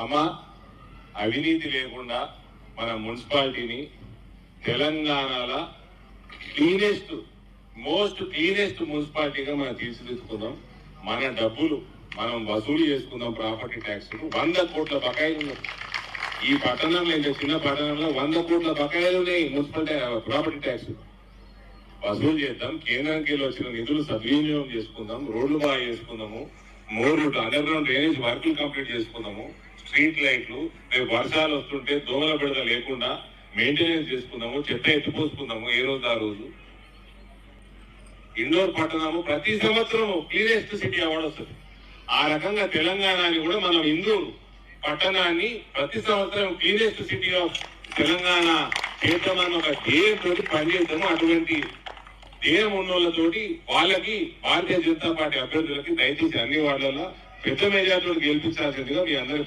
అమ్మా అవినీతి లేకుండా మన మున్సిపాలిటీని తెలంగాణలో మోస్ట్ క్లీనెస్ట్ మున్సిపాలిటీగా మనం తీర్చిదిద్దుకుందాం. మన డబ్బులు మనం వసూలు చేసుకుందాం. ప్రాపర్టీ ట్యాక్స్ 100 కోట్ల బకాయిలు ఉన్నాయి ఈ పట్టణంలో. ఇంకా చిన్న పట్టణంలో 100 కోట్ల బకాయిలు ఉన్నాయి మున్సిపల్ ప్రాపర్టీ ట్యాక్స్ వసూలు చేద్దాం. కేంద్రానికి వచ్చిన నిధులు సద్వినియోగం చేసుకుందాం. రోడ్లు బాగా చేసుకుందాము. మోర్ అండర్ గ్రౌండ్ డ్రైనేజ్ వర్కులు కంప్లీట్ చేసుకుందాము. స్ట్రీట్ లైట్లు రేపు వర్షాలు వస్తుంటే దోమల బిడత లేకుండా మెయింటెనెన్స్ చేసుకుందాము. చెత్త ఎత్తుపోసుకుందాము ఏ రోజు ఆ రోజు. ఇండోర్ పట్టణము ప్రతి సంవత్సరం క్లీనెస్ట్ సిటీ అవార్డు వస్తుంది. ఆ రకంగా తెలంగాణని కూడా మనం ఇందూరు పట్టణాన్ని ప్రతి సంవత్సరం క్లీనెస్ట్ సిటీ ఆఫ్ తెలంగాణ చేద్దామని ఒక ధ్యేయంతో పనిచేద్దాము. అటువంటి ధ్యేయం ఉన్నోళ్ళతోటి వాళ్ళకి భారతీయ జనతా పార్టీ అభ్యర్థులకి దయచేసి అన్ని వార్డులలో పెద్ద మెజార్టీతో గెలిపించాల్సిందిగా మీ అందరి